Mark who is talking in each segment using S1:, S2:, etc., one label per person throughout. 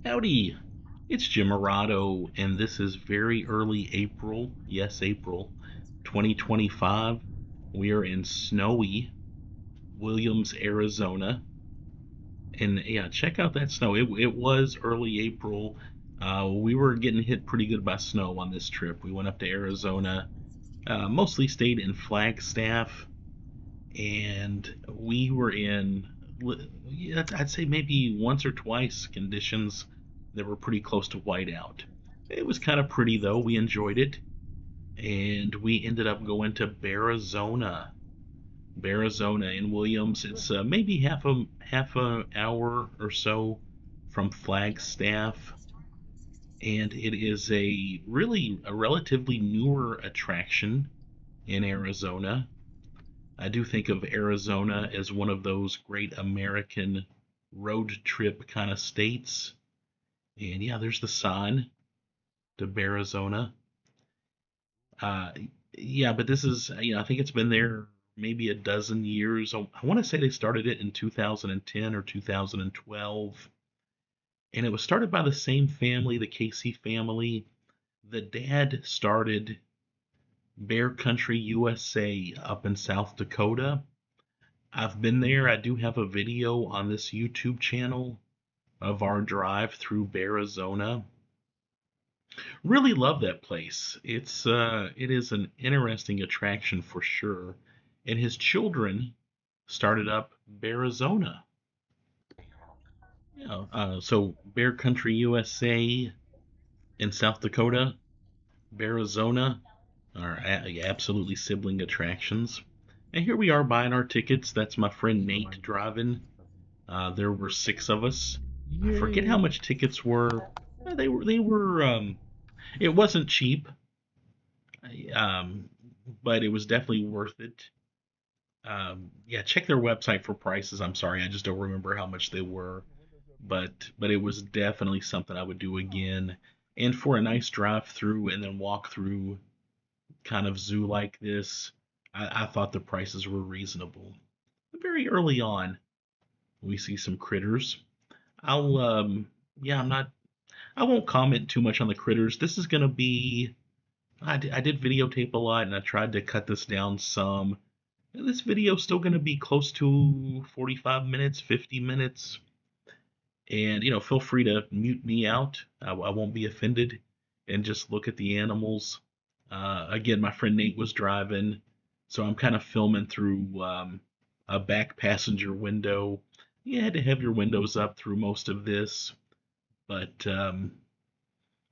S1: Howdy, it's Jim Morado, and this is very early April. Yes, April 2025. We are in snowy Williams, Arizona. And yeah, check out that snow. It was early April. We were getting hit pretty good by snow on this trip. We went up to Arizona, mostly stayed in Flagstaff, and we were in, yeah, I'd say maybe once or twice conditions that were pretty close to whiteout. It was kind of pretty though. We enjoyed it, and we ended up going to Bearizona in Williams. It's maybe half a hour or so from Flagstaff, and it is a relatively newer attraction in Arizona. I do think of Arizona as one of those great American road trip kind of states. And yeah, there's the sign to Bearizona. Uh, yeah, but this is, I think it's been there maybe a dozen years. I want to say they started it in 2010 or 2012. And it was started by the same family, the Casey family. The dad started Bear Country USA up in South Dakota. I've been there. I do have a video on this YouTube channel of our drive through Bearizona. Really love that place. It is an interesting attraction for sure. And his children started up Bearizona. So Bear Country USA in South Dakota, Bearizona are absolutely sibling attractions. And here we are buying our tickets. That's my friend Nate driving. There were six of us. I forget how much tickets were. They were. It wasn't cheap, um, but it was definitely worth it. Yeah, check their website for prices. I'm sorry, I just don't remember how much they were, but it was definitely something I would do again. And for a nice drive through and then walk through kind of zoo like this, I thought the prices were reasonable. Very early on, we see some critters. I'll yeah, I won't comment too much on the critters. This is gonna be I did videotape a lot and I tried to cut this down some. This video's still gonna be close to 45 minutes, 50 minutes. And feel free to mute me out. I won't be offended and just look at the animals. Again, my friend Nate was driving, so I'm kind of filming through a back passenger window. You had to have your windows up through most of this, but um,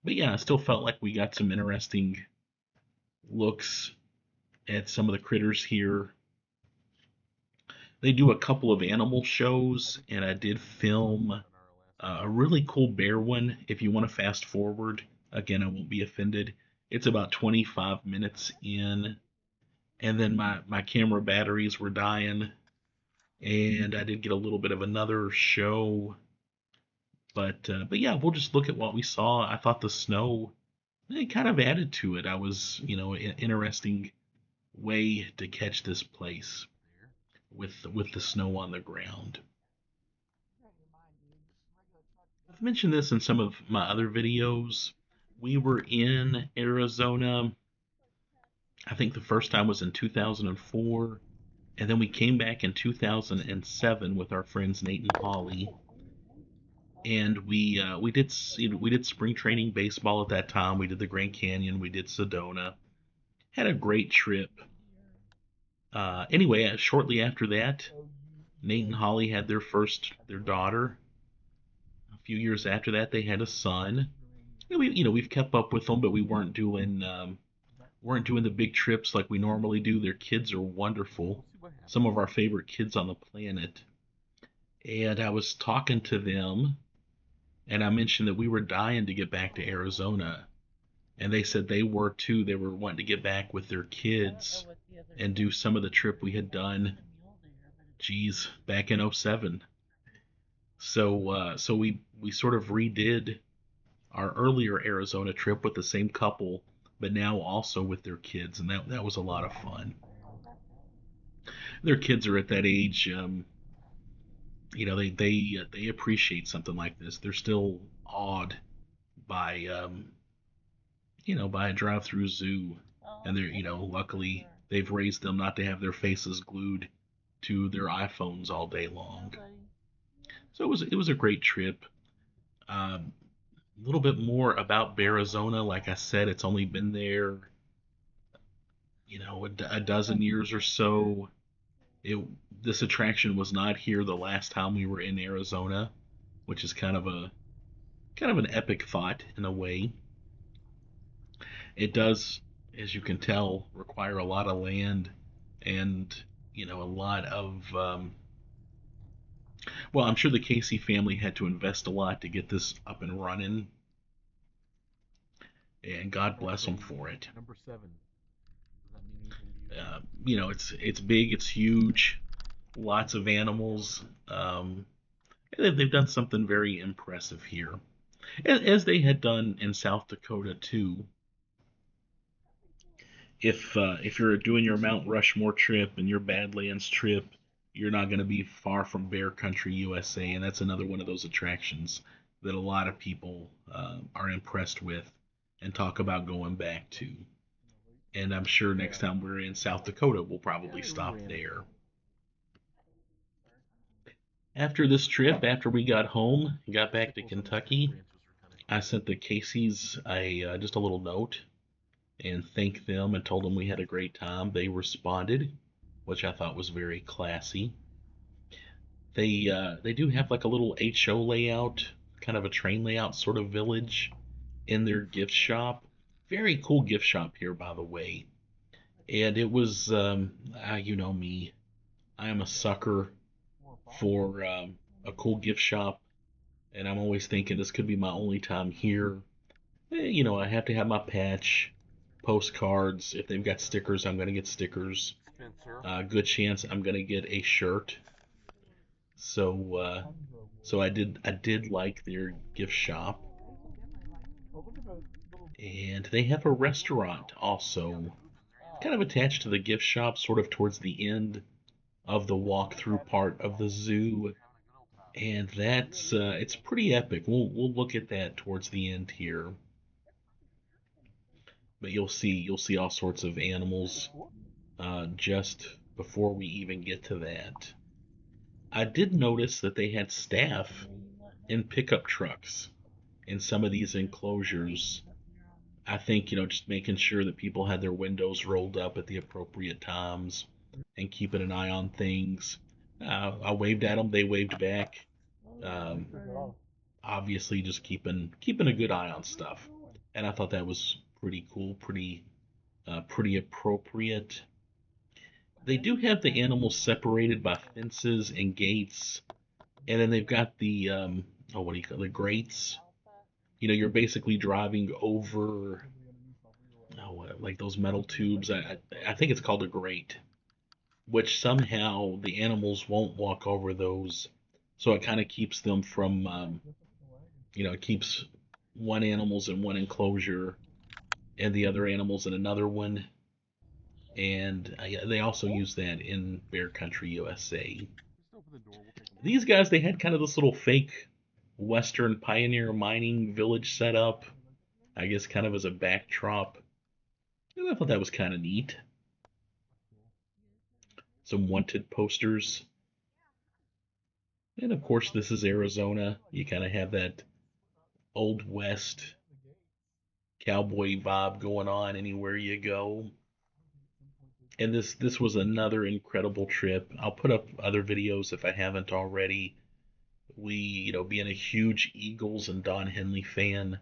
S1: but yeah, I still felt like we got some interesting looks at some of the critters here. They do a couple of animal shows, and I did film a really cool bear one. If you want to fast forward, again, I won't be offended. It's about 25 minutes in, and then my camera batteries were dying, and I did get a little bit of another show. But yeah, we'll just look at what we saw. I thought the snow it kind of added to it. I was, an interesting way to catch this place with the snow on the ground. I've mentioned this in some of my other videos. We were in Arizona. I think the first time was in 2004, and then we came back in 2007 with our friends Nate and Holly, and we did spring training baseball at that time. We did the Grand Canyon, we did Sedona, had a great trip. Anyway, shortly after that, Nate and Holly had their daughter. A few years after that, they had a son. We've kept up with them, but we weren't doing the big trips like we normally do. Their kids are wonderful, some of our favorite kids on the planet. And I was talking to them, and I mentioned that we were dying to get back to Arizona, and they said they were too. They were wanting to get back with their kids and do some of the trip we had done. Geez, back in '07. So we sort of redid our earlier Arizona trip with the same couple, but now also with their kids, and that was a lot of fun. Their kids are at that age. they appreciate something like this. They're still awed by by a drive-through zoo, and they're luckily they've raised them not to have their faces glued to their iPhones all day long. So it was a great trip. A little bit more about Bearizona. Like I said, it's only been there, a dozen years or so. It This attraction was not here the last time we were in Arizona, which is kind of an epic thought in a way. It does, as you can tell, require a lot of land and a lot of well, I'm sure the Casey family had to invest a lot to get this up and running, and God bless them for it. It's big, it's huge, lots of animals. And they've done something very impressive here, as they had done in South Dakota too. If you're doing your Mount Rushmore trip and your Badlands trip, you're not going to be far from Bear Country, USA, and that's another one of those attractions that a lot of people are impressed with and talk about going back to. And I'm sure next time we're in South Dakota, we'll probably stop there. After this trip, after we got home, got back to Kentucky, I sent the Caseys just a little note and thanked them and told them we had a great time. They responded, which I thought was very classy. They do have like a little HO layout, kind of a train layout sort of village in their gift shop. Very cool gift shop here, by the way. And it was, you know me, I am a sucker for a cool gift shop, and I'm always thinking this could be my only time here. I have to have my patch, postcards. If they've got stickers, I'm gonna get stickers. Good chance I'm gonna get a shirt. So I did like their gift shop, and they have a restaurant also, kind of attached to the gift shop, sort of towards the end of the walkthrough part of the zoo, and that's it's pretty epic. We'll look at that towards the end here, but you'll see all sorts of animals just before we even get to that. I did notice that they had staff in pickup trucks in some of these enclosures. I think, just making sure that people had their windows rolled up at the appropriate times and keeping an eye on things. I waved at them, they waved back. Um, Obviously, just keeping a good eye on stuff, and I thought that was pretty cool, pretty appropriate. They do have the animals separated by fences and gates, and then they've got the what do you call the grates? You're basically driving over like those metal tubes. I think it's called a grate, which somehow the animals won't walk over those, so it kind of keeps them from it keeps one animals in one enclosure and the other animals in another one. And yeah, they also use that in Bear Country, USA. These guys, they had kind of this little fake Western pioneer mining village set up, I guess kind of as a backdrop. And I thought that was kind of neat. Some wanted posters. And of course, this is Arizona. You kind of have that Old West cowboy vibe going on anywhere you go. And this was another incredible trip. I'll put up other videos if I haven't already. We, being a huge Eagles and Don Henley fan,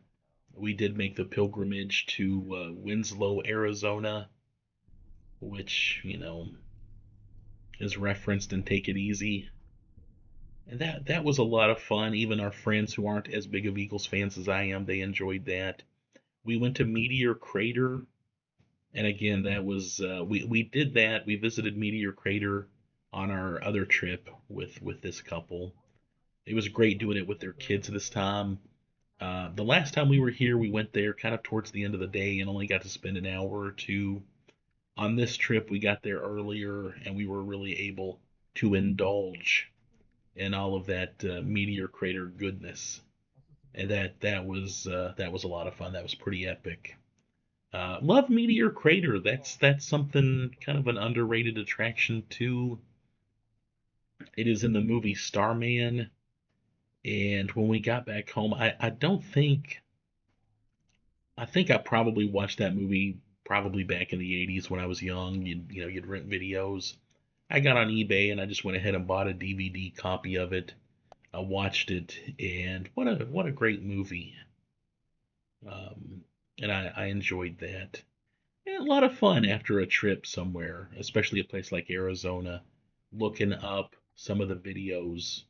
S1: we did make the pilgrimage to Winslow, Arizona, which, is referenced in Take It Easy. And that was a lot of fun. Even our friends who aren't as big of Eagles fans as I am, they enjoyed that. We went to Meteor Crater, and again, that was we did that. We visited Meteor Crater on our other trip with this couple. It was great doing it with their kids this time. The last time we were here, we went there kind of towards the end of the day and only got to spend an hour or two. On this trip, we got there earlier and we were really able to indulge and all of that meteor crater goodness. And that was a lot of fun. That was pretty epic. Love Meteor Crater. That's something kind of an underrated attraction too. It is in the movie Starman, and when we got back home, I don't think I think I probably watched that movie probably back in the 80s when I was young. You'd rent videos. I got on eBay and I just went ahead and bought a DVD copy of it. I watched it, and what a great movie. Um, and I enjoyed that. And a lot of fun after a trip somewhere, especially a place like Arizona, looking up some of the videos,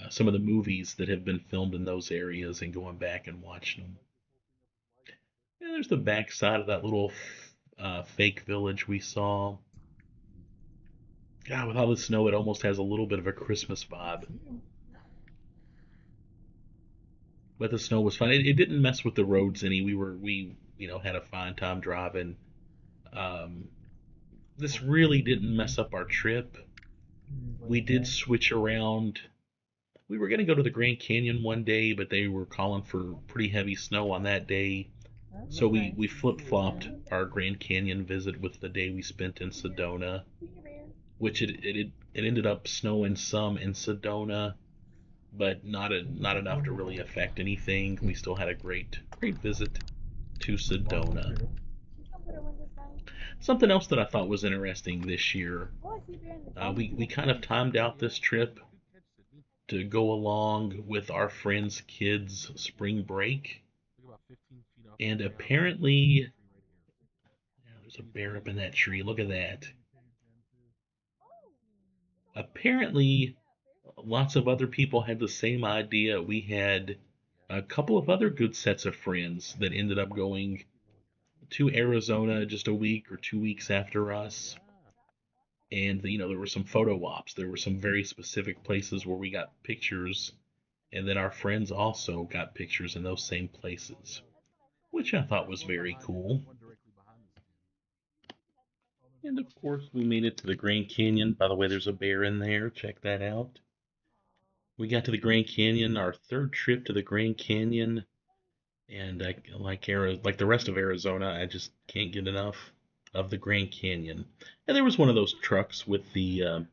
S1: some of the movies that have been filmed in those areas and going back and watching them. And there's the backside of that little fake village we saw. God, with all the snow, it almost has a little bit of a Christmas vibe. But the snow was fun. It didn't mess with the roads any. We had a fine time driving. Um, this really didn't mess up our trip. We did switch around. We were going to go to the Grand Canyon one day, but they were calling for pretty heavy snow on that day. So we flip flopped our Grand Canyon visit with the day we spent in Sedona, which it ended up snowing some in Sedona, but not enough to really affect anything. We still had a great visit to Sedona. Something else that I thought was interesting this year, we kind of timed out this trip to go along with our friends' kids' spring break. And apparently, yeah, there's a bear up in that tree. Look at that. Apparently, lots of other people had the same idea. We had a couple of other good sets of friends that ended up going to Arizona just a week or 2 weeks after us. And, there were some photo ops. There were some very specific places where we got pictures. And then our friends also got pictures in those same places, which I thought was very cool. And of course, we made it to the Grand Canyon. By the way, there's a bear in there. Check that out. We got to the Grand Canyon, our third trip to the Grand Canyon, and like the rest of Arizona, I just can't get enough of the Grand Canyon. And there was one of those trucks with the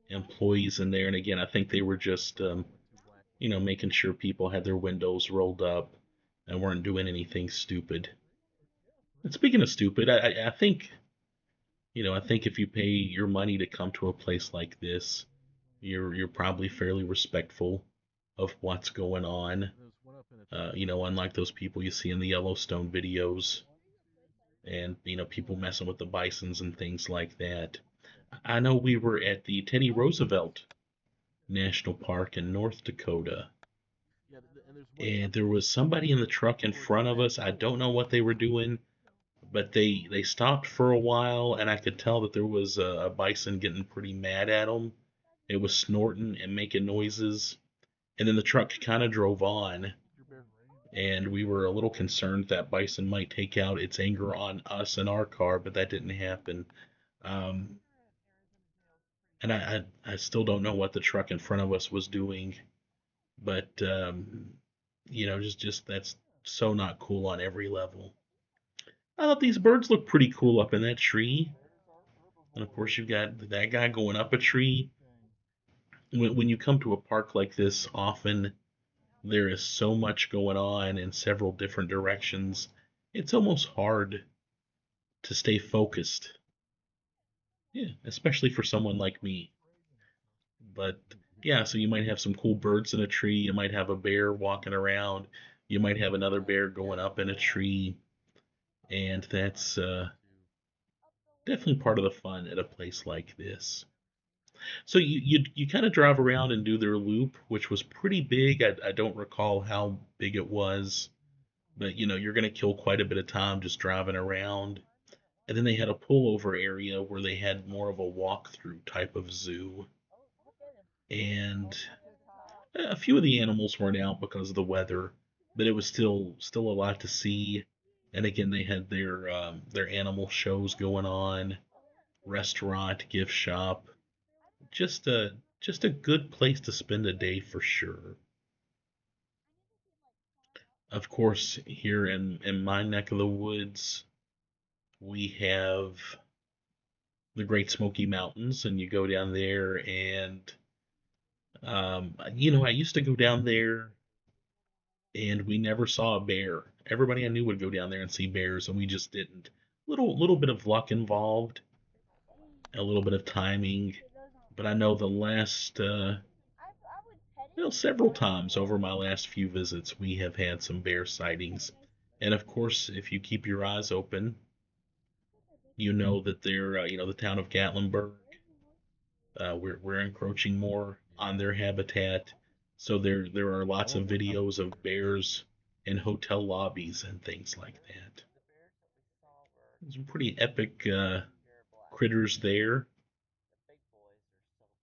S1: employees in there, and again, I think they were just making sure people had their windows rolled up and weren't doing anything stupid. And speaking of stupid, I think I think if you pay your money to come to a place like this, you're probably fairly respectful of what's going on. Unlike those people you see in the Yellowstone videos and people messing with the bisons and things like that. I know we were at the Teddy Roosevelt National Park in North Dakota, and there was somebody in the truck in front of us. I don't know what they were doing, but they stopped for a while, and I could tell that there was a bison getting pretty mad at them. It was snorting and making noises, and then the truck kind of drove on, and we were a little concerned that bison might take out its anger on us and our car, but that didn't happen. Um, and I still don't know what the truck in front of us was doing, but just that's so not cool on every level. I thought these birds look pretty cool up in that tree. And of course, you've got that guy going up a tree. When you come to a park like this, often there is so much going on in several different directions. It's almost hard to stay focused. Yeah, especially for someone like me. But yeah, so you might have some cool birds in a tree. You might have a bear walking around. You might have another bear going up in a tree. And that's definitely part of the fun at a place like this. So you kind of drive around and do their loop, which was pretty big. I don't recall how big it was, but you're going to kill quite a bit of time just driving around. And then they had a pullover area where they had more of a walkthrough type of zoo. And a few of the animals weren't out because of the weather, but it was still a lot to see. And again, they had their animal shows going on, restaurant, gift shop, just just a good place to spend a day for sure. Of course, here in my neck of the woods, we have the Great Smoky Mountains, and you go down there, and I used to go down there, and we never saw a bear. Everybody I knew would go down there and see bears, and we just didn't. Little bit of luck involved, a little bit of timing, but I know the last several times over my last few visits, we have had some bear sightings. And of course, if you keep your eyes open, you know that they're, the town of Gatlinburg, we're encroaching more on their habitat. So there are lots of videos of bears in hotel lobbies and things like that. Some pretty epic critters there.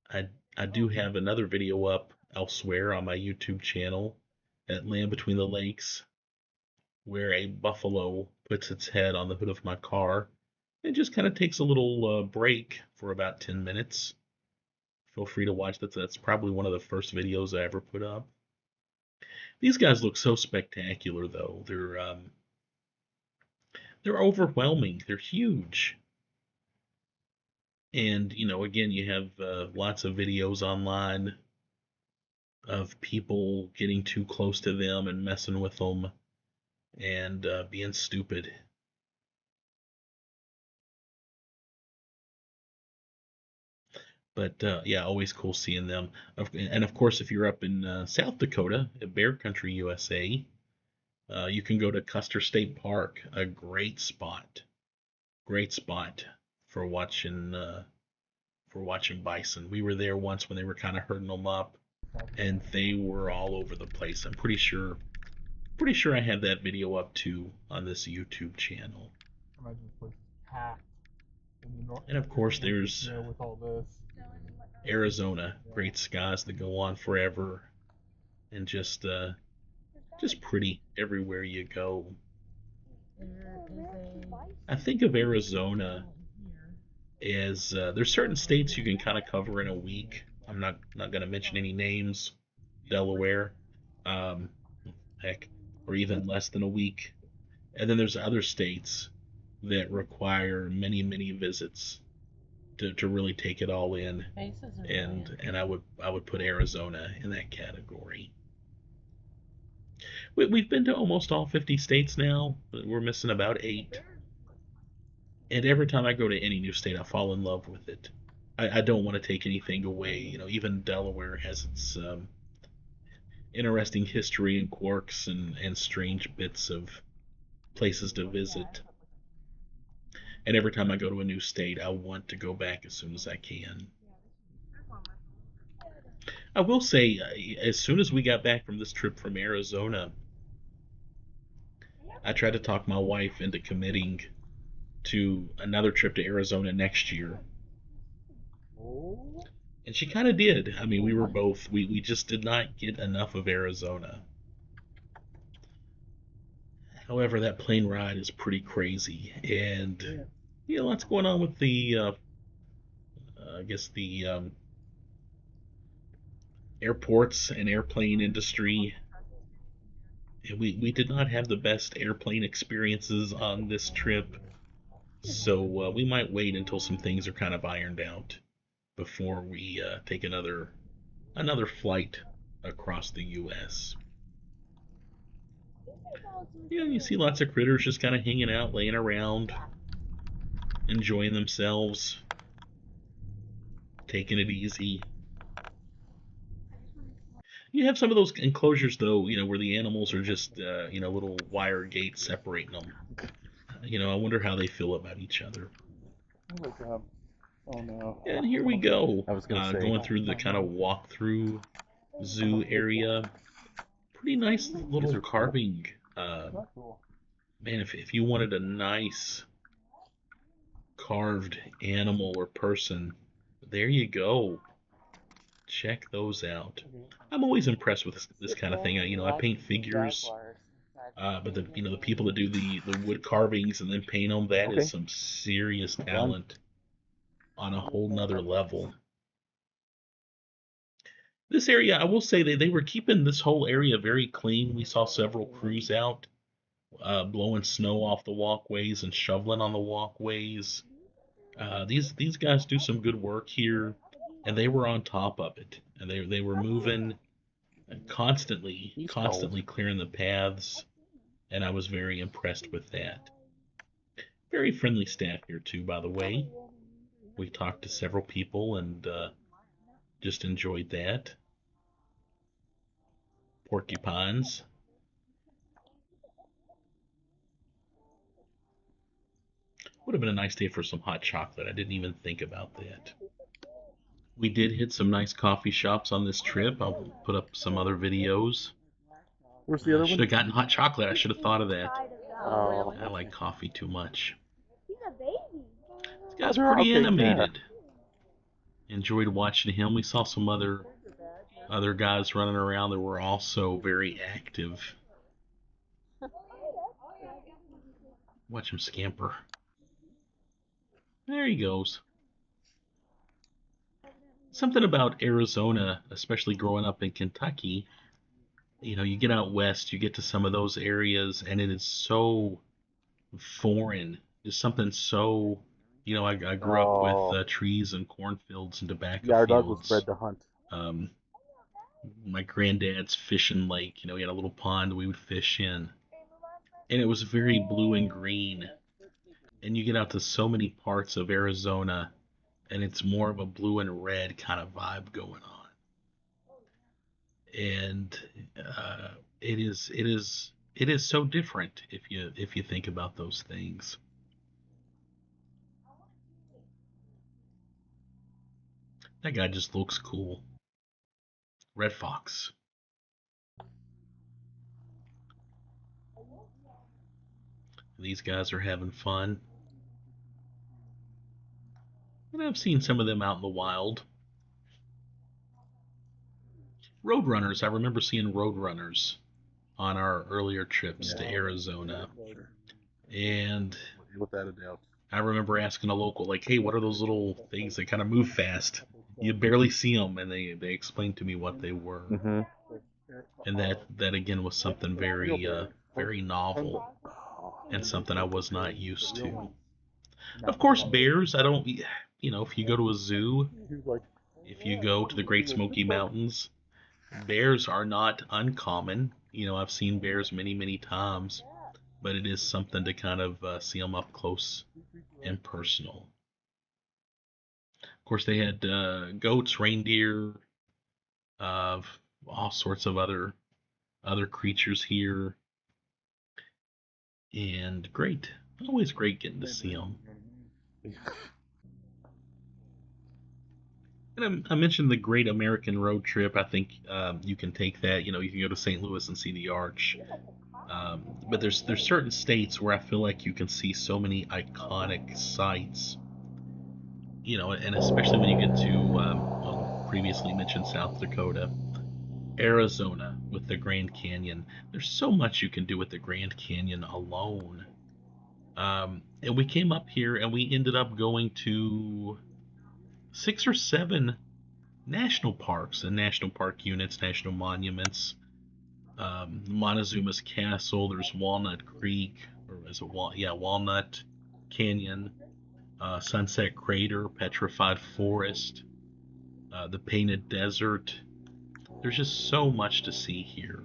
S1: I I do have another video up elsewhere on my YouTube channel at Land Between the Lakes where a buffalo puts its head on the hood of my car and just kind of takes a little break for about 10 minutes. Feel free to watch that. That's probably one of the first videos I ever put up. These guys look so spectacular, though. They're overwhelming. They're huge. And again, you have lots of videos online of people getting too close to them and messing with them and being stupid. But yeah, always cool seeing them. And of course, if you're up in South Dakota, at Bear Country, USA, you can go to Custer State Park, a great spot for watching bison. We were there once when they were kind of herding them up, and they were all over the place. I'm pretty sure I have that video up too on this YouTube channel.
S2: Imagine this place is packed in the north.
S1: And of course, there's
S2: with all this.
S1: Arizona, great skies that go on forever, and just pretty everywhere you go. I think of Arizona as there's certain states you can kind of cover in a week. I'm not going to mention any names. Delaware, um, heck, or even less than a week. And then there's other states that require many visits to really take it all in. And I would put Arizona in that category. We've been to almost all 50 states now. We're missing about 8. And every time I go to any new state, I fall in love with it. I don't want to take anything away. Even Delaware has its interesting history and quirks and strange bits of places to visit. And every time I go to a new state, I want to go back as soon as I can. I will say, as soon as we got back from this trip from Arizona, I tried to talk my wife into committing to another trip to Arizona next year. And she kind of did. I mean, we just did not get enough of Arizona. However, that plane ride is pretty crazy. And, lots going on with I guess the airports and airplane industry. And we did not have the best airplane experiences on this trip. So we might wait until some things are kind of ironed out before we take another flight across the U.S. Yeah, you see lots of critters just kind of hanging out, laying around, enjoying themselves, taking it easy. You have some of those enclosures, though, where the animals are just, little wire gates separating them. I wonder how they feel about each other.
S2: Oh my god. Oh no.
S1: And here we go,
S2: I was gonna say
S1: going through the kind of walk-through zoo area. Pretty nice little carving. Man, if you wanted a nice carved animal or person, there you go. Check those out. I'm always impressed with this kind of thing. I paint figures, but the people that do the wood carvings and then paint them, that is some serious talent on a whole nother level. This area, I will say they were keeping this whole area very clean. We saw several crews out blowing snow off the walkways and shoveling on the walkways. These guys do some good work here, and they were on top of it. And they were moving constantly,
S3: He's cold.
S1: constantly clearing the paths, and I was very impressed with that. Very friendly staff here too, by the way. We talked to several people and just enjoyed that. Porcupines. Would have been a nice day for some hot chocolate. I didn't even think about that. We did hit some nice coffee shops on this trip. I'll put up some other videos.
S3: Where's the other
S1: Should
S3: one?
S1: have gotten hot chocolate. I should have thought of that.
S3: Oh,
S1: I like coffee too much.
S4: He's a baby.
S1: This guy's
S3: they're
S1: pretty
S3: okay,
S1: animated. Enjoyed watching him. We saw some other guys running around that were also very active. Watch him scamper. There he goes. Something about Arizona, especially growing up in Kentucky, you get out west, you get to some of those areas, and it is so foreign. It's something so, I grew up with
S3: Oh,
S1: trees and cornfields and tobacco
S3: yeah, our dog was bred
S1: fields.
S3: to hunt.
S1: Um, my granddad's fishing lake, he had a little pond we would fish in, and it was very blue and green. And you get out to so many parts of Arizona, and it's more of a blue and red kind of vibe going on. And it is so different if you think about those things. That guy just looks cool. Red Fox. These guys are having fun. And I've seen some of them out in the wild. Roadrunners, I remember seeing roadrunners on our earlier trips to Arizona.
S3: Sure.
S1: And
S3: Without a doubt.
S1: I remember asking a local, like, hey, what are those little things that kind of move fast? You barely see them, and they explained to me what they were.
S3: Mm-hmm.
S1: And that again was something very novel and something I was not used to. Of course, bears, I don't, if you go to a zoo, if you go to the Great Smoky Mountains, bears are not uncommon. I've seen bears many, many times, but it is something to kind of see them up close and personal. Of course, they had goats, reindeer, uh, all sorts of other creatures here, and great. Always great getting to see them. And I mentioned the Great American Road Trip. I think you can take that. You can go to St. Louis and see the Arch. But there's certain states where I feel like you can see so many iconic sites. And especially when you get to previously mentioned South Dakota, Arizona with the Grand Canyon. There's so much you can do with the Grand Canyon alone. And we came up here and we ended up going to 6 or 7 national parks and national park units, national monuments. Montezuma's Castle. There's Walnut Creek, or is it Walnut Canyon, Sunset Crater, Petrified Forest, the Painted Desert. There's just so much to see here.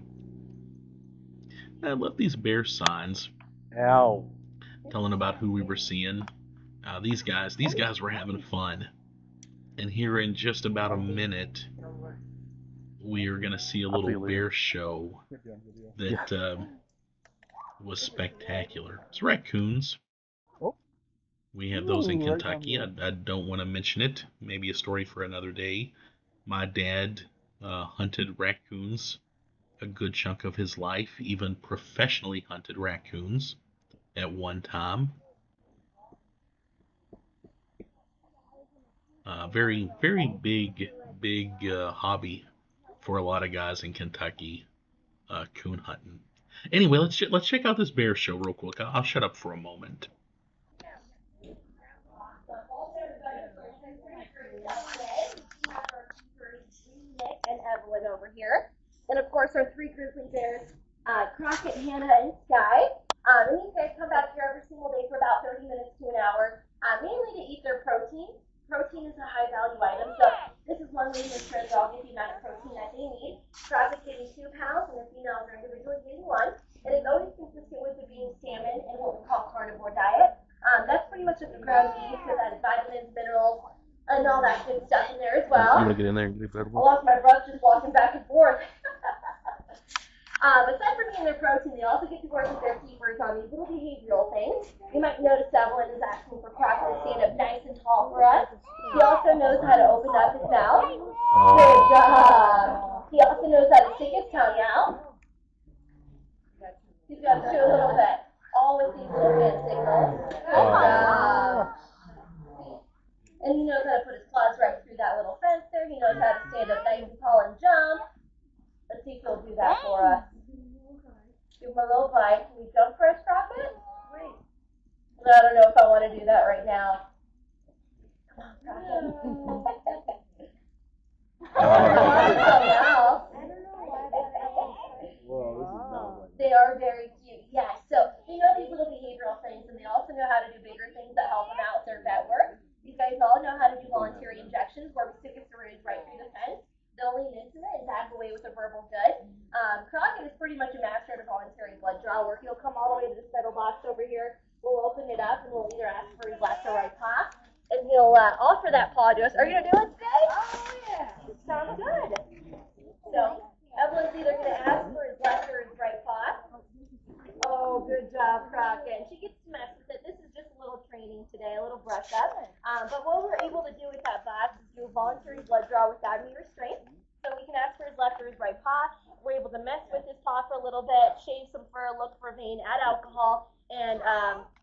S1: I love these bear signs.
S3: Ow.
S1: Telling about who we were seeing. These guys were having fun. And here in just about a minute, we are going to see a little bear show that was spectacular. It's raccoons. We have those in Kentucky. I don't want to mention it. Maybe a story for another day. My dad hunted raccoons a good chunk of his life, even professionally hunted raccoons at one time. Very, very big hobby for a lot of guys in Kentucky, coon hunting. Anyway, let's check out this bear show real quick. I'll shut up for a moment.
S4: here. And of course our three grizzly bears, Crockett, Hannah, and Sky. And these guys come back here every single day for about 30 minutes to an hour, mainly to eat their protein. Protein is a high value item, so this is one way to ensure they all get the amount of protein that they need. Crockett's getting 2 pounds, and the females are individually getting 1. And it's always consistent with it being salmon and what we call carnivore diet. That's pretty much what the ground needs, so that is vitamins, minerals, and all that good stuff in there as well.
S3: You want to get in there and get
S4: I lost my breath just walking back and forth. Aside from getting their protein, they also get to work with their keepers on these little behavioral things. You might notice Evelyn is asking for Crockett to stand up nice and tall for us. He also knows how to open up his mouth. Good job. He also knows how to stick his tongue out. He's got to do a little bit. All with these little hand signals. Good job. And he knows how to put his claws right through that little fence there. He knows how to stand up nice and tall and jump. Let's see if he'll do that for us. Give him a little bite. Can you jump for us, Crockett? I don't know if I want to do that right now. Come on, Crockett. They are very cute, yes. So they know these little behavioral things, and they also know how to do bigger things that help them out with their vet work. These guys all know how to do voluntary injections, where we stick a syringe right through the fence. They'll lean into it and back away with a verbal good. Crockett is pretty much a master at a voluntary blood draw, where he'll come all the way to this metal box over here. We'll open it up, and we'll either ask for his left or right paw, and he'll offer that paw to us. Are you going to do it today? Oh, yeah. Sounds good. So Evelyn's either going to ask for his left or his right paw. Oh, good job, Crockett. She gets to mess with it. This is just a little training today, a little brush up. But what we're able to do with that box is do a voluntary blood draw without any restraint. So we can ask for his left or his right paw. We're able to mess with his paw for a little bit, shave some fur, look for a vein, add alcohol, and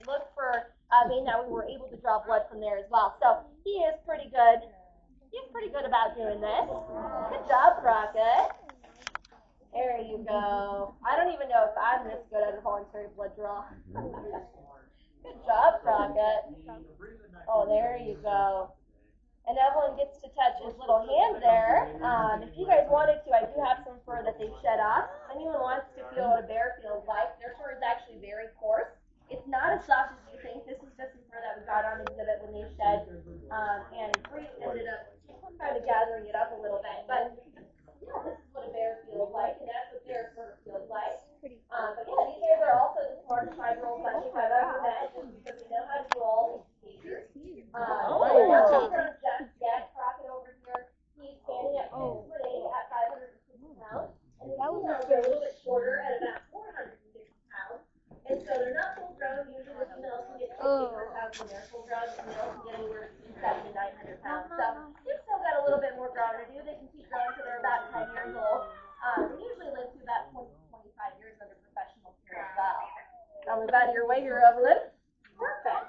S4: look for a vein that we were able to draw blood from there as well. So he is pretty good. He's pretty good about doing this. Good job, Crockett. There you go. I don't even know if I'm this good at a voluntary blood draw. Good job, Crockett. Oh, there you go. And Evelyn gets to touch his little hand there. If you guys wanted to, I do have some fur that they've shed off. If anyone wants to feel what a bear feels like, their fur is actually very coarse. It's not as soft as you think. This is just some fur that we got on exhibit when they shed. And Bree ended up kind of gathering it up a little bit. But yeah, this is what a bear feels like, and that's what their fur feels like. But yeah, these guys are also the smartest 5-year-old bunch I've ever met, just because they know how to do all these behaviors. Jack Crockett over here, he's standing at 6'8" at 560 pounds, and the females are a little bit shorter at about 460 pounds. And so they're not full grown. Usually the females can get 600 pounds when they're full grown, and the males can get anywhere between 700 to 900 pounds. So they've still got a little bit more growing to do. They can keep growing until they're about 10 years old. They usually live to about 20 to 25 years under professional care as well. Tell me about your weight here, Evelyn. Perfect.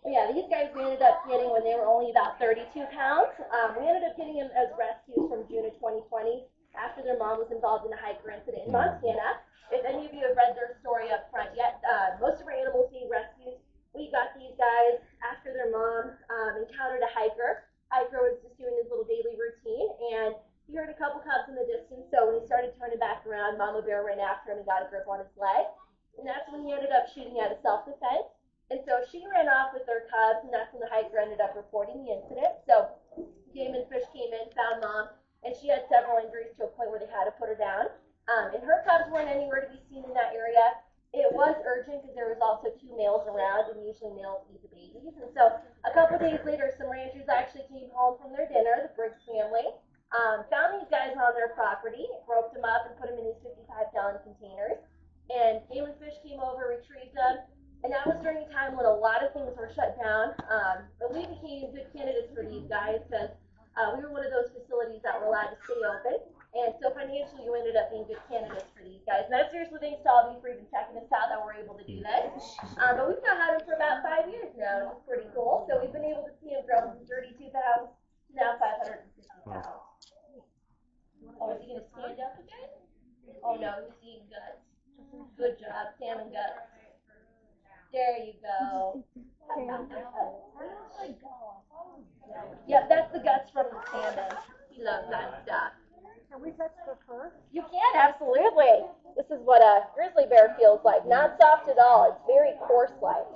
S4: Well, yeah, these guys we ended up getting when they were only about 32 pounds. We ended up getting them as rescues from June of 2020 after their mom was involved in a hiker incident in Montana. If any of you have read their story up front yet, most of our animals need rescues. We got these guys after their mom encountered a hiker. Hiker was just doing his little daily routine, and he heard a couple cubs in the distance, so when he started turning back around, Mama Bear ran after him and got a grip on his leg. And that's when he ended up shooting out of self-defense. And so she ran off with their cubs, and that's when the hiker ended up reporting the incident. So Game and Fish came in, found Mom, and she had several injuries to a point where they had to put her down. And her cubs weren't anywhere to be seen in that area. It was urgent because there was also 2 males around, and usually males eat the babies. And so a couple days later, some ranchers actually came home from their dinner, the Briggs family, found these guys on their property, roped them up, and put them in these 55-gallon containers. And Game and Fish came over, retrieved them. And that was during a time when a lot of things were shut down. But we became good candidates for these guys because we were one of those facilities that were allowed to stay open. And so financially, you ended up being good candidates for these guys. And that's seriously thanks to all of you for even checking us out that we're able to do this. But we've now had them for about 5 years now, which is pretty cool. So we've been able to see them grow from 32 pounds to now 550 pounds. Oh, is he going to stand up again? Oh, no, he's eating guts. Good job, salmon guts. There you go. Yep, that's the guts from the salmon. He loves that stuff. Can we touch the fur?
S5: You can, absolutely. This is what a grizzly bear feels like. Not soft at all. It's very coarse-like.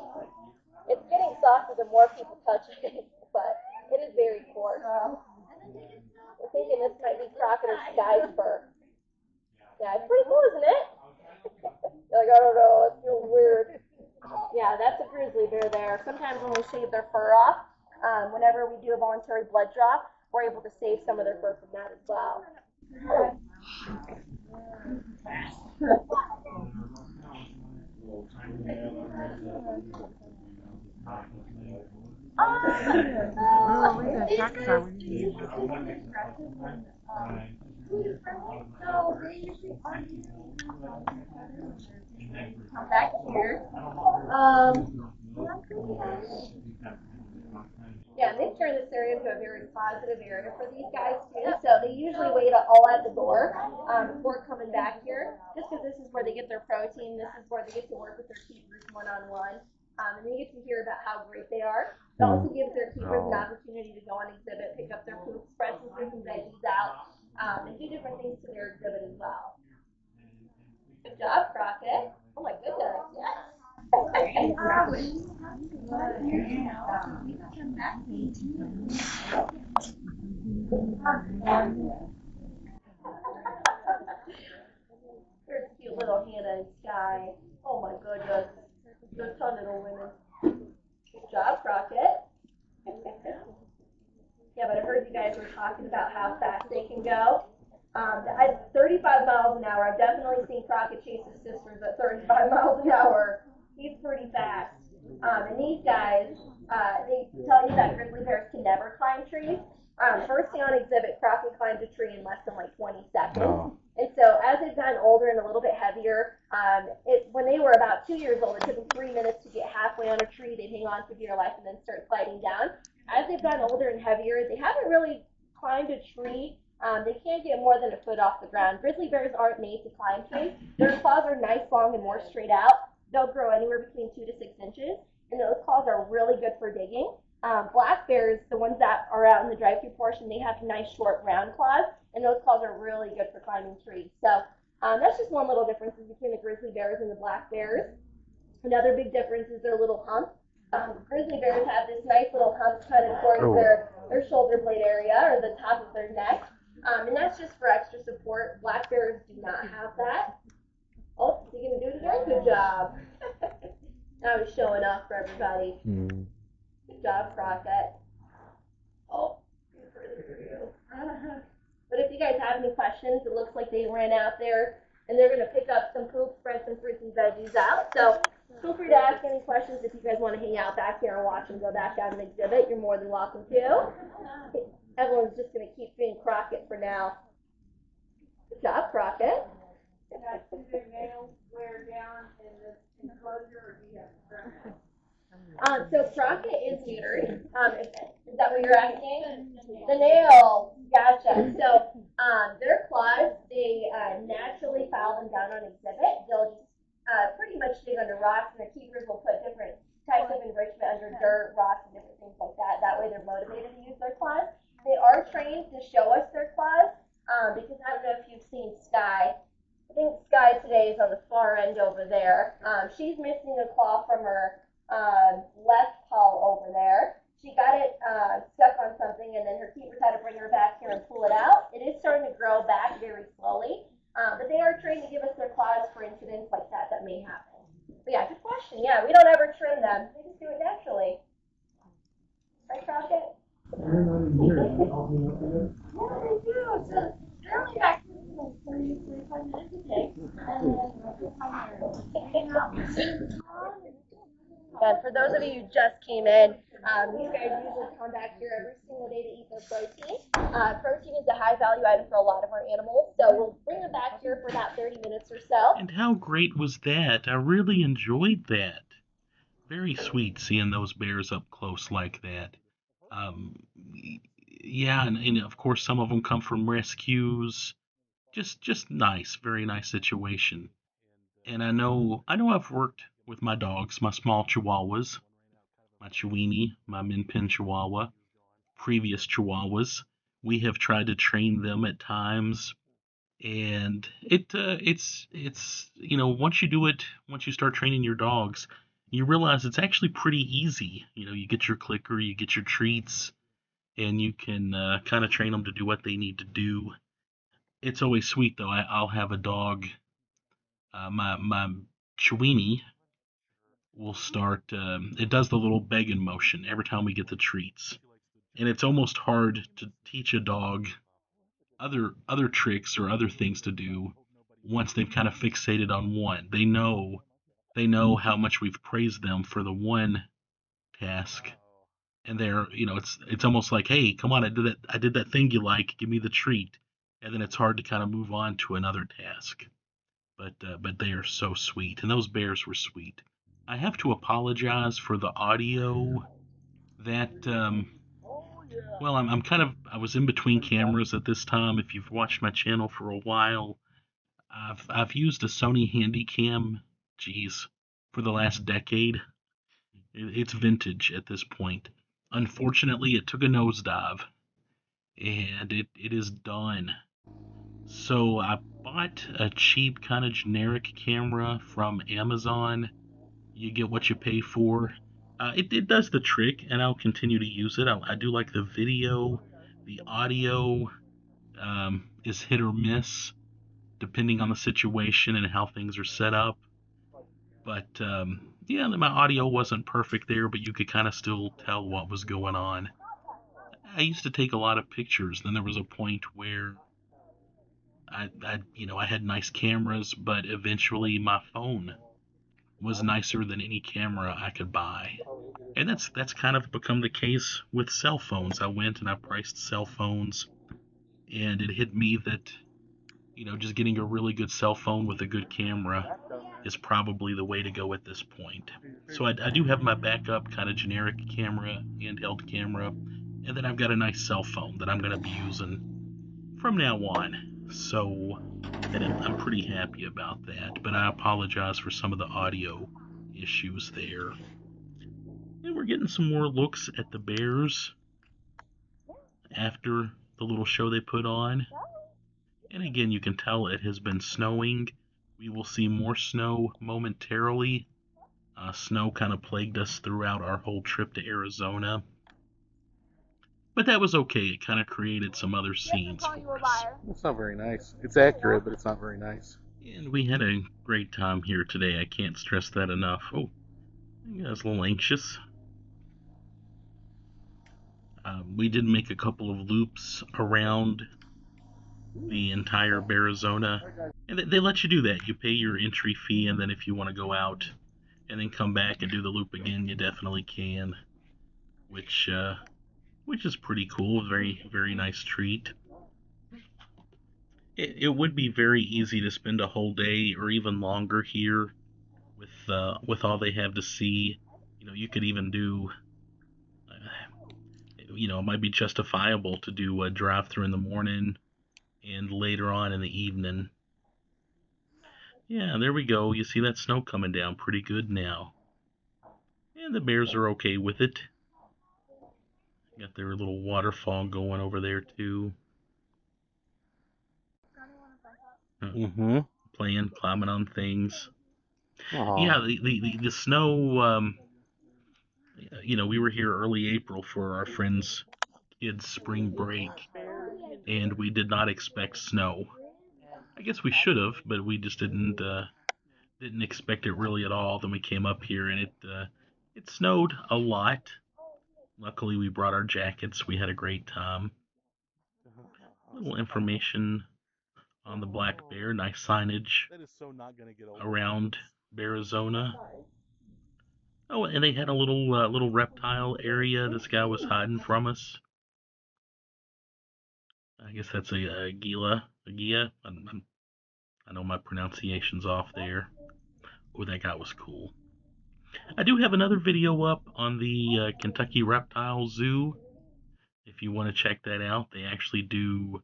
S5: It's getting softer the more people touch it, but it is very coarse. We're thinking this might be Crockett or Sky's fur. Yeah, it's pretty cool, isn't it? You're like, I don't know, it feels weird. Yeah, that's a grizzly bear there. Sometimes when we shave their fur off, whenever we do a voluntary blood draw, we're able to save some of their fur from that as well. Come back here. Yeah, and they've turned this area into a very positive area for these guys too. So they usually wait all at the door before coming back here, just because this is where they get their protein. This is where they get to work with their keepers one-on-one, and they get to hear about how great they are. It also gives their keepers an opportunity to go on exhibit, pick up their food, spread some fruits and veggies out, and do different things to their exhibit as well. Good job, Crockett. Oh my goodness, yes. There's cute little Hannah and Sky. Oh my goodness. Those fun little women. Good job, Crockett. Yeah, but I heard you guys were talking about how fast they can go. At 35 miles an hour, I've definitely seen Crockett chase his sisters at 35 miles an hour. He's pretty fast. And these guys, they tell you that grizzly bears can never climb trees. First day on exhibit, Crockett climbed a tree in less than like 20 seconds. Oh. And so as they've gotten older and a little bit heavier, when they were about 2 years old, it took them 3 minutes to get halfway on a tree. They'd hang on for dear life and then start sliding down. As they've gotten older and heavier, they haven't really climbed a tree. They can't get more than a foot off the ground. Grizzly bears aren't made to climb trees. Their claws are nice, long, and more straight out. They'll grow anywhere between 2 to 6 inches, and those claws are really good for digging. Black bears, the ones that are out in the drive-through portion, they have nice, short, round claws, and those claws are really good for climbing trees. So that's just one little difference between the grizzly bears and the black bears. Another big difference is their little hump. Grizzly bears have this nice little hump kind of towards their shoulder blade area or the top of their neck. And that's just for extra support. Black bears do not have that. Oh, is he going to do it again? Good job. Now he's showing off for everybody. Good job, Crockett. Oh, further for you. But if you guys have any questions, it looks like they ran out there and they're going to pick up some poop, spread some fruits and veggies out. So feel free to ask any questions if you guys want to hang out back here and watch them go back down an exhibit. You're more than welcome to. Everyone's just going to keep being Crockett for now. Good job, Crockett.
S4: Do their nails wear down in the enclosure, or do you have to trim it?
S5: So Crockett is neutered. Is that what you're asking? The nails. Gotcha. So their claws, they naturally file them down on exhibit. They'll just pretty much dig under rocks, and the keepers will put different types of enrichment under dirt, rocks, and different things like that. That way they're motivated to use their claws. They are trained to show us their claws because I don't know if you've seen Sky. I think Sky today is on the far end over there. She's missing a claw from her left paw over there. She got it stuck on something, and then her keepers had to bring her back here and pull it out. It is starting to grow back very slowly, but they are trained to give us their claws for incidents like that may happen. But yeah, good question. Yeah, we don't ever trim them. They just do it naturally. Right, Crockett?
S4: Yeah, they do. So they're only back here for like 30 to 45 minutes a day.
S5: And for those of you who just came in, these guys usually come back here every single day to eat their protein. Protein is a high value item for a lot of our animals, so we'll bring them back here for about 30 minutes or so.
S1: And how great was that? I really enjoyed that. Very sweet seeing those bears up close like that. Yeah, and of course some of them come from rescues. Just nice, very nice situation. And I know I've worked with my dogs, my small chihuahuas, my Chiweenie, my Min Pin Chihuahua, previous Chihuahuas. We have tried to train them at times And it's once you do it, once you start training your dogs, you realize it's actually pretty easy. You get your clicker, you get your treats, and you can kind of train them to do what they need to do. It's always sweet though. I'll have a dog. My Chiweenie will start. It does the little begging motion every time we get the treats, and it's almost hard to teach a dog other tricks or other things to do once they've kind of fixated on one. They know how much we've praised them for the one task, and it's almost like, hey, come on, I did that thing you like, give me the treat, and then it's hard to kind of move on to another task. But they are so sweet, and those bears were sweet. I have to apologize for the audio. That well, I was in between cameras at this time. If you've watched my channel for a while, I've used a Sony Handycam, geez, for the last decade. It's vintage at this point. Unfortunately, it took a nosedive, and it is done. So I bought a cheap kind of generic camera from Amazon. You get what you pay for. It does the trick, and I'll continue to use it. I do like the video. The audio is hit or miss depending on the situation and how things are set up. But yeah, my audio wasn't perfect there, but you could kind of still tell what was going on. I used to take a lot of pictures. Then there was a point where I had nice cameras, but eventually my phone was nicer than any camera I could buy. And that's kind of become the case with cell phones. I went and I priced cell phones, and it hit me that just getting a really good cell phone with a good camera is probably the way to go at this point. So I do have my backup kind of generic camera, handheld camera, and then I've got a nice cell phone that I'm going to be using from now on. So and I'm pretty happy about that, but I apologize for some of the audio issues there. And we're getting some more looks at the bears after the little show they put on. And again, you can tell it has been snowing. We will see more snow momentarily. Snow kind of plagued us throughout our whole trip to Arizona. But that was okay. It kind of created some other scenes for us.
S3: It's not very nice. It's accurate, but it's not very nice.
S1: And we had a great time here today. I can't stress that enough. Oh, I was a little anxious. We did make a couple of loops around the entire Bearizona. And they let you do that. You pay your entry fee, and then if you want to go out and then come back and do the loop again, you definitely can. Which is pretty cool. Very, very nice treat. It would be very easy to spend a whole day or even longer here with all they have to see. You could even do. It might be justifiable to do a drive-through in the morning and later on in the evening. Yeah, there we go. You see that snow coming down pretty good now. And the bears are okay with it. Got their little waterfall going over there too.
S3: Mm-hmm.
S1: Playing, climbing on things.
S3: Aww.
S1: Yeah, the snow. We were here early April for our friends' kids' spring break, and we did not expect snow. I guess we should have, but we just didn't expect it really at all. Then we came up here, and it snowed a lot. Luckily, we brought our jackets. We had a great time. A little information on the black bear. Nice signage around Bearizona. Oh, and they had a little reptile area. This guy was hiding from us. I guess that's a gila. A gia. I know my pronunciation's off there. Oh, that guy was cool. I do have another video up on the Kentucky Reptile Zoo. If you want to check that out, they actually do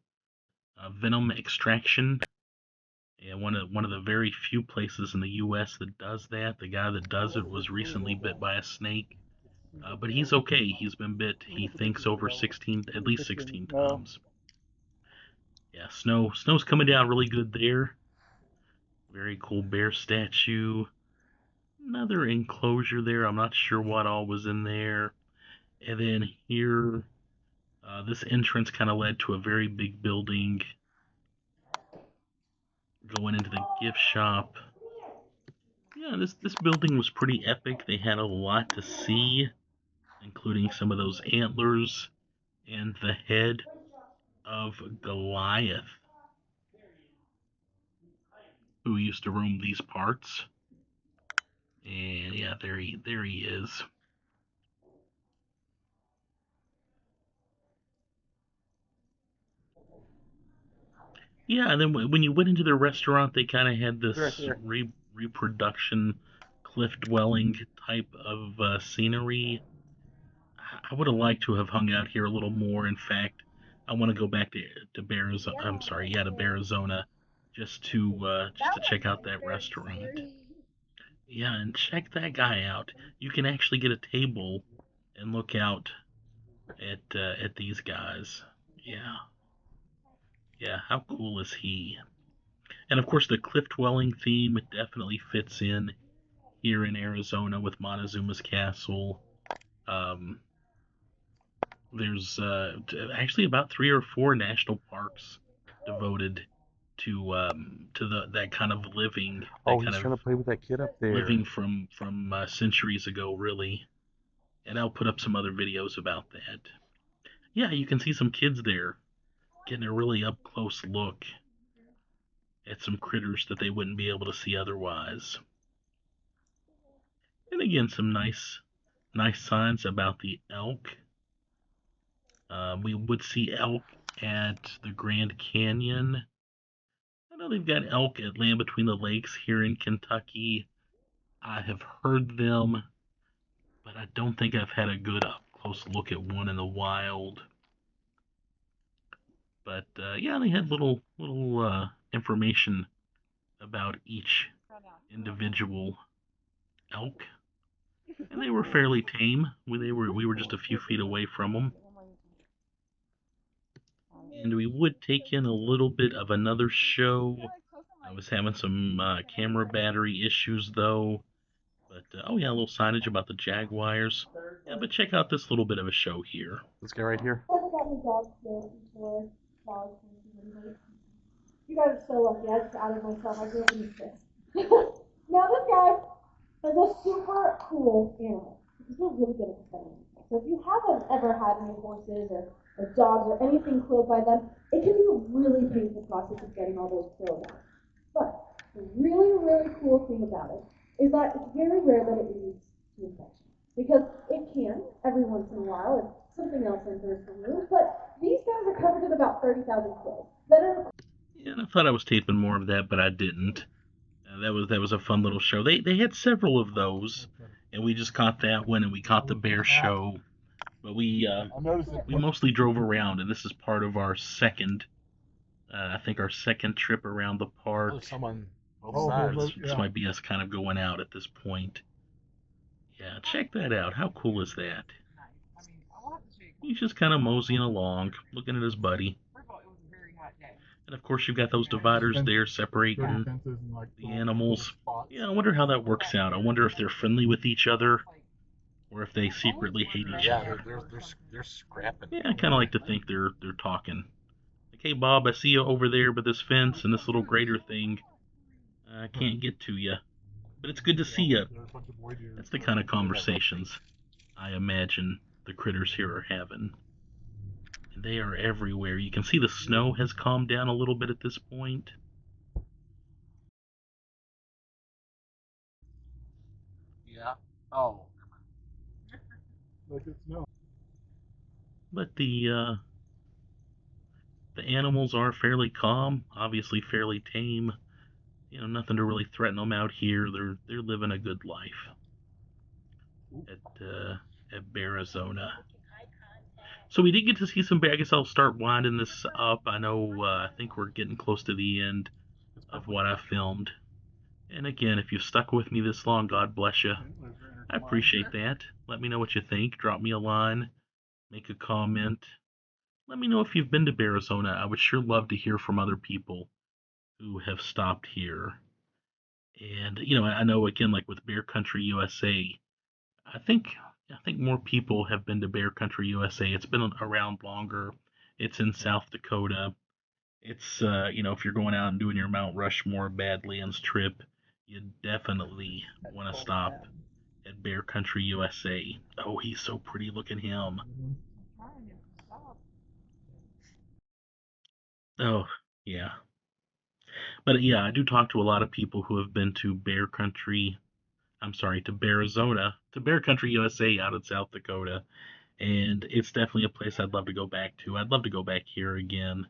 S1: venom extraction. And one of the very few places in the U.S. that does that. The guy that does it was recently bit by a snake, but he's okay. He's been bit. He thinks over at least 16 times. Yeah, snow's coming down really good there. Very cool bear statue. Another enclosure there. I'm not sure what all was in there. And then here, this entrance kind of led to a very big building going into the gift shop. Yeah, this building was pretty epic. They had a lot to see, including some of those antlers and the head of Goliath, who used to roam these parts. And yeah, there he is. Yeah, and then when you went into the restaurant, they kind of had
S3: Right
S1: this
S3: there.
S1: reproduction cliff dwelling type of scenery. I would have liked to have hung out here a little more. In fact, I want to go back to Bearizona. I'm sorry, yeah, to Bearizona, just to
S5: That
S1: check
S5: one
S1: out
S5: seems
S1: that
S5: very
S1: restaurant.
S5: scary.
S1: Yeah, and check that guy out. You can actually get a table and look out at these guys. Yeah, yeah. How cool is he? And of course, the cliff dwelling theme definitely fits in here in Arizona with Montezuma's Castle. Um, there's actually about 3 or 4 national parks devoted to that kind of living,
S3: Oh,
S1: that kind
S3: he's
S1: of
S3: trying to play with that kid up there.
S1: living from centuries ago, really. And I'll put up some other videos about that. Yeah, you can see some kids there getting a really up close look at some critters that they wouldn't be able to see otherwise. And again, some nice signs about the elk. We would see elk at the Grand Canyon. I know they've got elk at Land Between the Lakes here in Kentucky. I have heard them, but I don't think I've had a good up close look at one in the wild. But yeah, they had little information about each individual elk, and they were fairly tame. We were just a few feet away from them, and we would take in a little bit of another show. I was having some camera battery issues though, but oh yeah, a little signage about the Jaguars. Yeah, but check out this little bit of a show here.
S3: This guy right here.
S4: I've gotten dogs here before. Dogs and you guys are so lucky. I just outed myself. I grew up in the six. Now this guy is a super cool animal because we're really good at defending themselves. So if you haven't ever had any horses or dogs or anything killed by them, it can be a really painful process of getting all those clothes out. But the really cool thing about it is that it's very rare that it leads to infection. Because it can, every once in a while, if something else enters the room, but these guys are covered in about 30,000 clothes that are.
S1: Yeah, and I thought I was taping more of that, but I didn't. That was a fun little show. They had several of those, and we just caught that one, and we caught the bear show. But we mostly drove around, and this is part of our second, I think our second trip around the park.
S3: There's someone both
S2: Oh,
S3: sides.
S1: This might be us kind of going out at this point. Yeah, check that out. How cool is that? He's just kind of moseying along, looking at his buddy. And of course, you've got those dividers there separating the animals. Yeah, I wonder how that works out. I wonder if they're friendly with each other or if they secretly hate each
S3: Yeah,
S1: other.
S3: they're scrapping.
S1: Yeah, I kind of like to think they're talking. Like, hey Bob, I see you over there by this fence and this little grater thing. I can't get to you, but it's good to see you. That's the kind of conversations I imagine the critters here are having. And they are everywhere. You can see the snow has calmed down a little bit at this point.
S3: Yeah. Oh.
S1: But the animals are fairly calm, obviously fairly tame. You know, nothing to really threaten them out here. They're living a good life at uh, at Bearizona. So we did get to see some bear. I guess I'll start winding this up. I know I think we're getting close to the end of what I filmed. And again, if you've stuck with me this long, God bless you. I appreciate that. Let me know what you think. Drop me a line, make a comment. let me know if you've been to Bearizona. I would sure love to hear from other people who have stopped here. And I know again, like with Bear Country USA, I think I think more people have been to Bear Country USA. It's been around longer. It's in South Dakota. It's if you're going out and doing your Mount Rushmore Badlands trip, you definitely want to stop at Bear Country USA. Oh, he's so pretty. Look at him. Oh, yeah. But yeah, I do talk to a lot of people who have been to Bear Country. I'm sorry, to Bearizona, to Bear Country USA out in South Dakota, and it's definitely a place I'd love to go back to. I'd love to go back here again.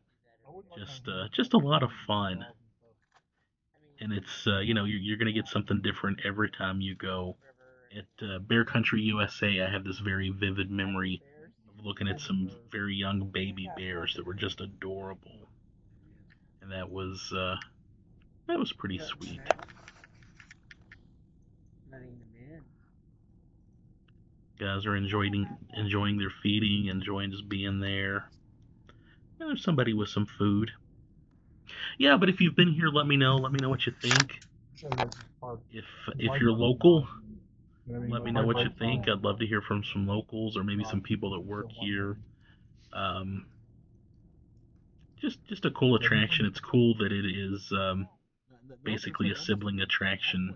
S1: Just a lot of fun, and it's you're gonna get something different every time you go. At Bear Country USA, I have this very vivid memory of looking at some very young baby bears that were just adorable, and that was pretty sweet. Guys are enjoying their feeding, enjoying just being there. And there's somebody with some food. Yeah, but if you've been here, let me know. Let me know what you think. If you're local, let me know what you think. I'd love to hear from some locals or maybe some people that work here. Um, just a cool attraction. It's cool that it is basically a sibling attraction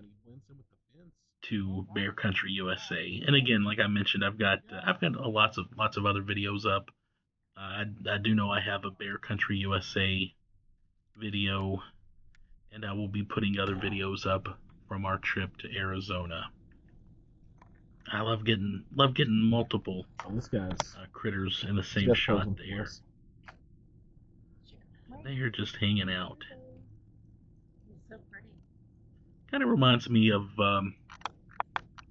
S1: to Bear Country USA. And again, like I mentioned, I've got lots of other videos up. I do know I have a Bear Country USA video, and I will be putting other videos up from our trip to Arizona. I love getting multiple critters in the same shot there. They are just hanging out. Kind of reminds me of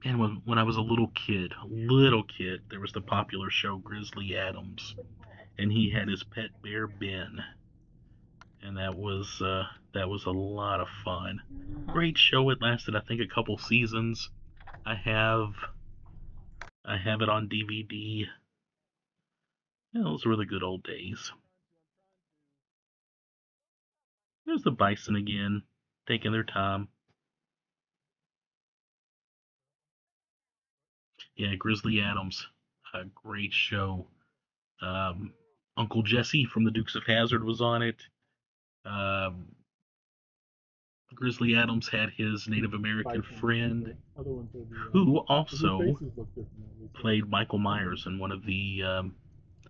S1: man, when I was a little kid, there was the popular show Grizzly Adams, and he had his pet bear Ben, and that was a lot of fun. Great show. It lasted, I think, a couple seasons. I have I have it on DVD. Yeah, those were the good old days. There's the bison again, taking their time. Yeah, Grizzly Adams, a great show. Um, Uncle Jesse from the Dukes of Hazzard was on it. Um, Grizzly Adams had his Native American friend, who also played Michael Myers in one of the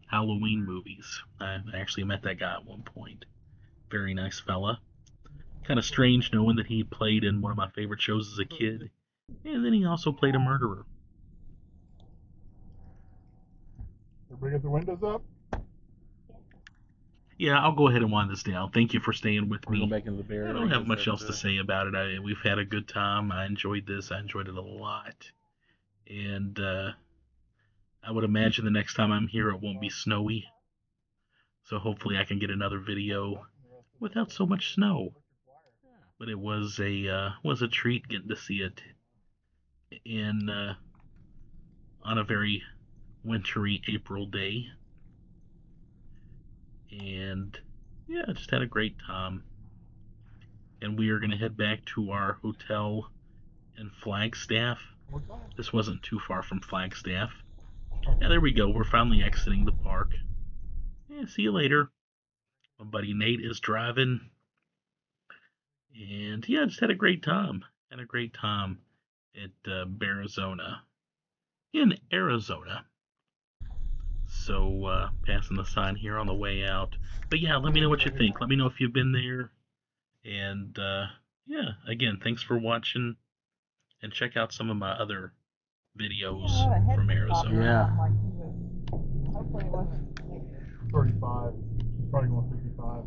S1: Halloween movies. I actually met that guy at one point. Very nice fella. Kind of strange knowing that he played in one of my favorite shows as a kid, and then he also played a murderer.
S2: Everybody got their windows up?
S1: Yeah, I'll go ahead and wind this down. Thank you for staying with
S3: We're going
S1: me.
S3: back into the bear.
S1: I don't have much else to say about it. We've had a good time. I enjoyed this. I enjoyed it a lot. And I would imagine the next time I'm here, it won't be snowy. So hopefully I can get another video without so much snow. But it was a treat getting to see it in on a very wintry April day. And yeah, just had a great time. And we are going to head back to our hotel in Flagstaff. This wasn't too far from Flagstaff. Yeah, there we go. We're finally exiting the park. Yeah, see you later. My buddy Nate is driving. And yeah, just had a great time. Had a great time at Bearizona in Arizona. So passing the sign here on the way out. But yeah, let me know what you think. Let me know if you've been there. And yeah, again, thanks for watching. And check out some of my other videos from Arizona.
S3: Yeah.
S2: Hopefully it wasn't 35. Probably going 55.